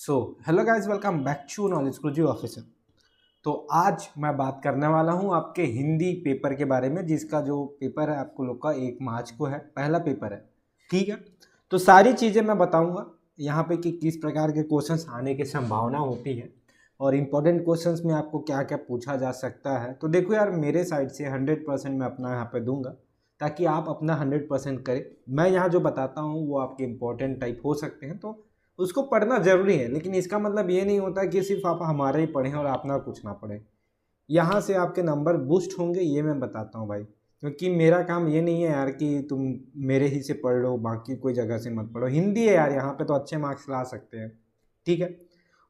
So hello guys, welcome back to knowledge Guruji officer. तो आज मैं बात करने वाला हूं आपके हिंदी पेपर के बारे में, जिसका जो पेपर है आपको लोग का 1 मार्च को है, पहला पेपर है। ठीक है, तो सारी चीज़ें मैं बताऊंगा यहाँ पे कि किस प्रकार के क्वेश्चंस आने की संभावना होती है और इम्पोर्टेंट क्वेश्चंस में आपको क्या क्या पूछा जा सकता है। तो देखो यार, मेरे साइड से 100% मैं अपना यहाँ पे दूंगा ताकि आप अपना 100% करें। मैं यहाँ जो बताता हूँ वो आपके इम्पोर्टेंट टाइप हो सकते हैं, तो उसको पढ़ना ज़रूरी है, लेकिन इसका मतलब ये नहीं होता कि सिर्फ आप हमारे ही पढ़ें और अपना कुछ ना पढ़ें। यहाँ से आपके नंबर बूस्ट होंगे, ये मैं बताता हूँ भाई, क्योंकि मेरा काम ये नहीं है यार कि तुम मेरे ही से पढ़ लो, बाकी कोई जगह से मत पढ़ो। हिंदी है यार, यहाँ पे तो अच्छे मार्क्स ला सकते हैं। ठीक है,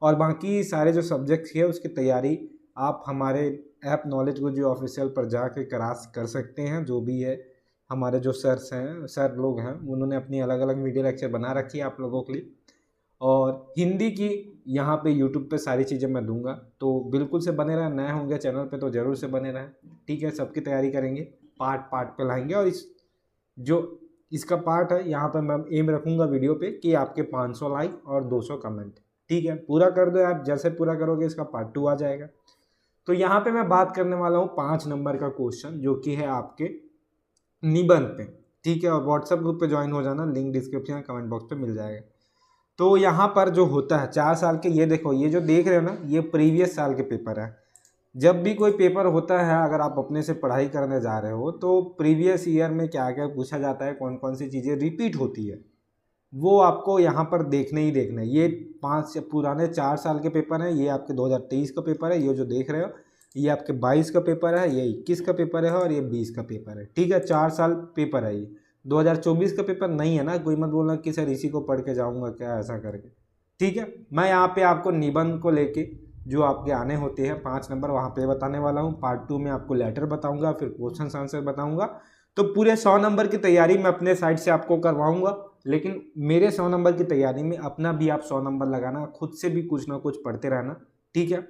और बाकी सारे जो सब्जेक्ट्स है उसकी तैयारी आप हमारे ऐप नॉलेज गुरुजी ऑफिशियल पर जाके कर सकते हैं। जो भी है, हमारे जो सर लोग हैं, उन्होंने अपनी अलग अलग वीडियो लेक्चर बना रखी है आप लोगों के लिए, और हिंदी की यहाँ पे यूट्यूब पे सारी चीज़ें मैं दूंगा। तो बिल्कुल से बने रहें, नए होंगे चैनल पे तो ज़रूर से बने रहें। ठीक है, सबकी तैयारी करेंगे, पार्ट पार्ट पे लाएंगे, और इसका पार्ट है यहाँ पे मैं एम रखूँगा वीडियो पे कि आपके 500 लाइक और 200 कमेंट। ठीक है, पूरा कर दो आप, जैसे पूरा करोगे इसका पार्ट 2 आ जाएगा। तो यहाँ पे मैं बात करने वाला हूँ 5 नंबर का क्वेश्चन, जो कि है आपके निबंध पे। ठीक है, और व्हाट्सएप ग्रुप पे ज्वाइन हो जाना, लिंक डिस्क्रिप्शन कमेंट बॉक्स पे मिल जाएगा। तो यहाँ पर जो होता है 4 साल के, ये देखो, ये जो देख रहे हो ना, ये प्रीवियस साल के पेपर है। जब भी कोई पेपर होता है, अगर आप अपने से पढ़ाई करने जा रहे हो, तो प्रीवियस ईयर में क्या क्या पूछा जाता है, कौन कौन सी चीज़ें रिपीट होती है, वो आपको यहाँ पर देखने ही देखना है। ये 5 पुराने 4 साल के पेपर हैं। ये आपके 2023 का पेपर है, ये जो देख रहे हो, ये आपके 22 का पेपर है, ये 21 का पेपर है, और ये 20 का पेपर है। ठीक है, 4 साल पेपर है। ये 2024 का पेपर नहीं है ना, कोई मत बोलना कि सर इसी को पढ़ के जाऊँगा क्या, ऐसा करके। ठीक है, मैं यहाँ पे आपको निबंध को लेके जो आपके आने होते हैं 5 नंबर, वहाँ पे बताने वाला हूँ। पार्ट 2 में आपको लेटर बताऊँगा, फिर क्वेश्चन आंसर बताऊँगा। तो पूरे 100 नंबर की तैयारी मैं अपने साइड से आपको करवाऊँगा, लेकिन मेरे 100 नंबर की तैयारी में अपना भी आप 100 नंबर लगाना, खुद से भी कुछ ना कुछ पढ़ते रहना। ठीक है,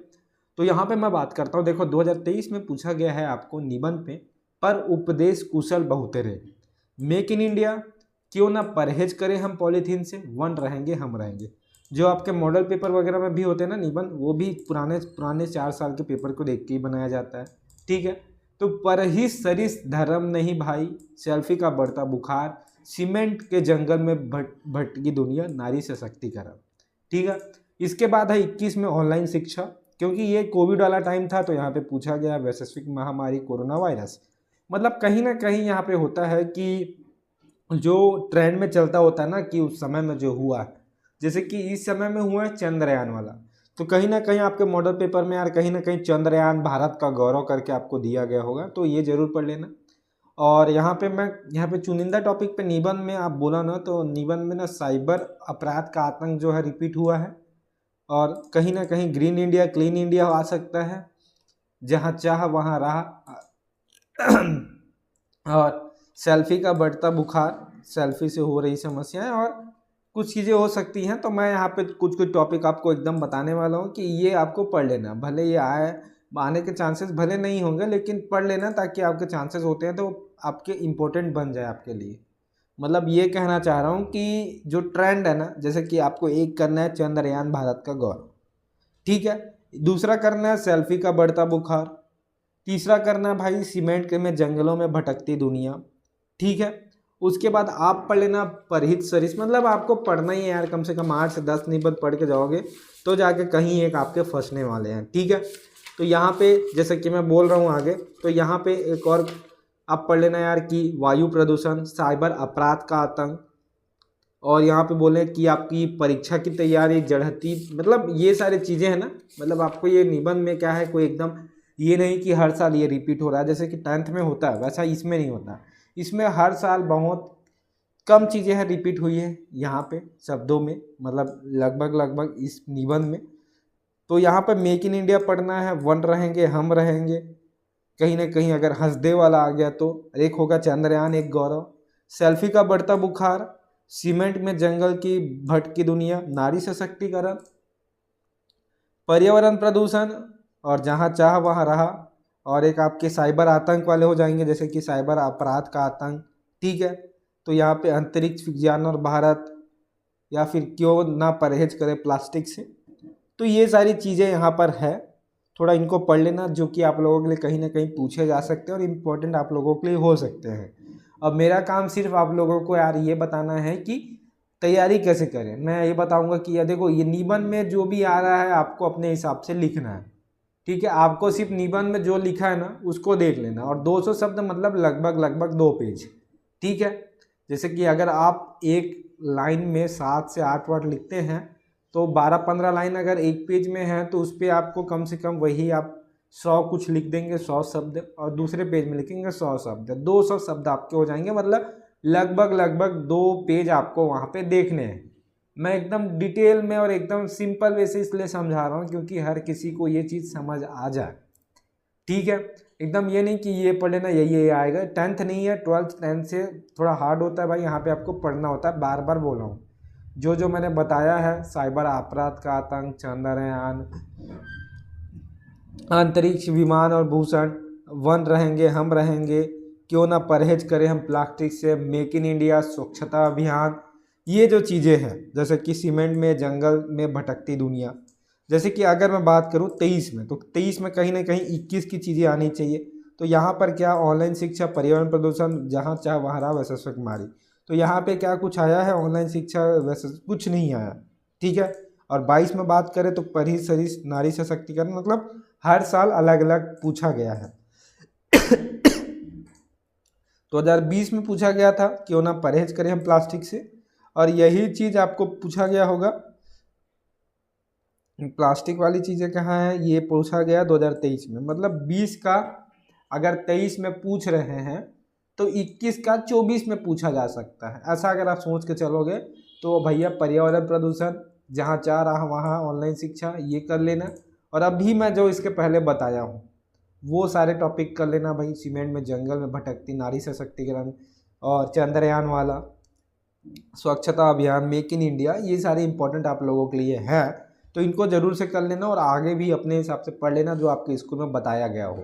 तो यहाँ पे मैं बात करता हूँ। देखो, 2023 में पूछा गया है आपको निबंध पे, पर उपदेश कुशल बहुतेरे, मेक इन इंडिया, क्यों ना परहेज करें हम पॉलीथीन से, वन रहेंगे हम रहेंगे। जो आपके मॉडल पेपर वगैरह में भी होते हैं ना निबंध, वो भी पुराने पुराने 4 साल के पेपर को देख के ही बनाया जाता है। ठीक है, तो परहिस सरिस धर्म नहीं भाई, सेल्फी का बढ़ता बुखार, सीमेंट के जंगल में भटकी दुनिया, नारी सशक्तिकरण। ठीक है, इसके बाद है 21 में ऑनलाइन शिक्षा, क्योंकि ये कोविड वाला टाइम था, तो यहाँ पे पूछा गया वैश्विक महामारी कोरोना वायरस। मतलब कहीं ना कहीं यहाँ पे होता है कि जो ट्रेंड में चलता होता है ना, कि उस समय में जो हुआ, जैसे कि इस समय में हुआ है चंद्रयान वाला, तो कहीं ना कहीं आपके मॉडल पेपर में यार कहीं ना कहीं चंद्रयान भारत का गौरव करके आपको दिया गया होगा, तो ये जरूर पढ़ लेना। और यहाँ पे चुनिंदा टॉपिक पे निबंध में आप बोला ना, तो निबंध में ना साइबर अपराध का आतंक जो है रिपीट हुआ है, और कहीं ना कहीं ग्रीन इंडिया क्लीन इंडिया आ सकता है, जहाँ चाह वहाँ रहा, और सेल्फी का बढ़ता बुखार, सेल्फी से हो रही समस्याएं, और कुछ चीज़ें हो सकती हैं। तो मैं यहाँ पे कुछ कुछ टॉपिक आपको एकदम बताने वाला हूँ कि ये आपको पढ़ लेना, भले ये आने के चांसेस भले नहीं होंगे, लेकिन पढ़ लेना, ताकि आपके चांसेस होते हैं तो आपके इम्पोर्टेंट बन जाए आपके लिए। मतलब ये कहना चाह रहा हूँ कि जो ट्रेंड है ना, जैसे कि आपको एक करना है चंद्रयान भारत का गौरव, ठीक है, दूसरा करना है सेल्फी का बढ़ता बुखार, तीसरा करना है भाई सीमेंट के में जंगलों में भटकती दुनिया। ठीक है, उसके बाद आप पढ़ लेना परहित सरिस। मतलब आपको पढ़ना ही है यार, कम से कम 8 से 10 निबंध पढ़ के जाओगे तो जाके कहीं एक आपके फंसने वाले हैं। ठीक है, तो यहाँ पे जैसे कि मैं बोल रहा हूँ आगे, तो यहाँ पे एक और आप पढ़ लेना यार कि वायु प्रदूषण, साइबर अपराध का आतंक, और यहाँ पे बोले कि आपकी परीक्षा की तैयारी, जड़हती, मतलब ये सारी चीज़ें हैं ना। मतलब आपको ये निबंध में क्या है, कोई एकदम ये नहीं कि हर साल ये रिपीट हो रहा है, जैसे कि 10th में होता है वैसा इसमें नहीं होता। इसमें हर साल बहुत कम चीज़ें हैं रिपीट हुई है यहाँ पे शब्दों में, मतलब लगभग इस निबंध में। तो यहाँ पर मेक इन इंडिया पढ़ना है, वन रहेंगे हम रहेंगे, कहीं ना कहीं अगर हंसदे वाला आ गया तो एक होगा चंद्रयान एक गौरव, सेल्फी का बढ़ता बुखार, सीमेंट में जंगल की भटकी दुनिया, नारी सशक्तिकरण, पर्यावरण प्रदूषण, और जहाँ चाह वहाँ रहा, और एक आपके साइबर आतंक वाले हो जाएंगे, जैसे कि साइबर अपराध का आतंक। ठीक है, तो यहाँ पे अंतरिक्ष विज्ञान और भारत, या फिर क्यों ना परहेज करें प्लास्टिक से, तो ये सारी चीज़ें यहाँ पर है, थोड़ा इनको पढ़ लेना, जो कि आप लोगों के लिए कहीं ना कहीं पूछे जा सकते हैं और इम्पोर्टेंट आप लोगों के लिए हो सकते हैं। अब मेरा काम सिर्फ आप लोगों को यार ये बताना है कि तैयारी कैसे करें। मैं ये बताऊंगा कि यार देखो, ये निबंध में जो भी आ रहा है आपको अपने हिसाब से लिखना है, ठीक है। आपको सिर्फ निबंध में जो लिखा है ना उसको देख लेना, और 200 शब्द मतलब लगभग 2 पेज, ठीक है। जैसे कि अगर आप एक लाइन में 7 से 8 वर्ड लिखते हैं तो 12-15 लाइन अगर एक पेज में है तो उस पर आपको कम से कम वही आप 100 कुछ लिख देंगे, 100 शब्द, और दूसरे पेज में लिखेंगे 100 शब्द, 200 शब्द आपके हो जाएंगे। मतलब लगभग 2 पेज आपको वहाँ पे देखने हैं। मैं एकदम डिटेल में और एकदम सिंपल वे से इसलिए समझा रहा हूँ क्योंकि हर किसी को ये चीज़ समझ आ जाए, ठीक है। एकदम ये नहीं कि ये पढ़ लेना यही आएगा। 10th नहीं है, 12th 10th से थोड़ा हार्ड होता है भाई, यहाँ पे आपको पढ़ना होता है। बार बार बोल रहा हूँ, जो मैंने बताया है, साइबर अपराध का आतंक, चंद्रयान, अंतरिक्ष, विमान और भूषण, वन रहेंगे हम रहेंगे, क्यों ना परहेज करें हम प्लास्टिक से, मेक इन इंडिया, स्वच्छता अभियान, ये जो चीज़ें हैं, जैसे कि सीमेंट में, जंगल में भटकती दुनिया। जैसे कि अगर मैं बात करूँ 23 में, तो 23 में कहीं ना कहीं 21 की चीज़ें आनी चाहिए। तो यहाँ पर क्या, ऑनलाइन शिक्षा, पर्यावरण प्रदूषण, जहाँ चाह वहाँ रहा वैसे स्वच्छ मारी। तो यहाँ पे क्या कुछ आया है, ऑनलाइन शिक्षा वैसे कुछ नहीं आया, ठीक है। और 22 में बात करें तो परी सरी नारी सशक्तिकरण, मतलब हर साल अलग अलग पूछा गया है। 2020 में पूछा गया था क्यों ना परहेज करें हम प्लास्टिक से, और यही चीज़ आपको पूछा गया होगा। प्लास्टिक वाली चीज़ें कहाँ है, ये पूछा गया 2023 में। मतलब 20 का अगर 23 में पूछ रहे हैं तो 21 का 24 में पूछा जा सकता है। ऐसा अगर आप सोच के चलोगे तो भैया पर्यावरण प्रदूषण, जहाँ चाह रहा वहाँ ऑनलाइन शिक्षा, ये कर लेना। और अभी मैं जो इसके पहले बताया हूँ वो सारे टॉपिक कर लेना भाई। सीमेंट में, जंगल में भटकती नारी सशक्तिकरण, और चंद्रयान वाला, स्वच्छता अभियान, मेक इन इंडिया, ये सारे इंपॉर्टेंट आप लोगों के लिए हैं। तो इनको जरूर से कर लेना और आगे भी अपने हिसाब से पढ़ लेना जो आपके स्कूल में बताया गया हो,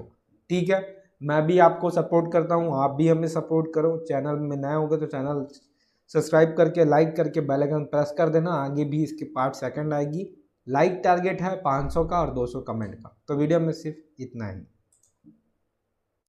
ठीक है। मैं भी आपको सपोर्ट करता हूँ, आप भी हमें सपोर्ट करो। चैनल में नए होंगे तो चैनल सब्सक्राइब करके, लाइक करके, बेल आइकन प्रेस कर देना। आगे भी इसके पार्ट सेकंड आएगी। लाइक टारगेट है 500 का और 200 कमेंट का। तो वीडियो में सिर्फ इतना ही।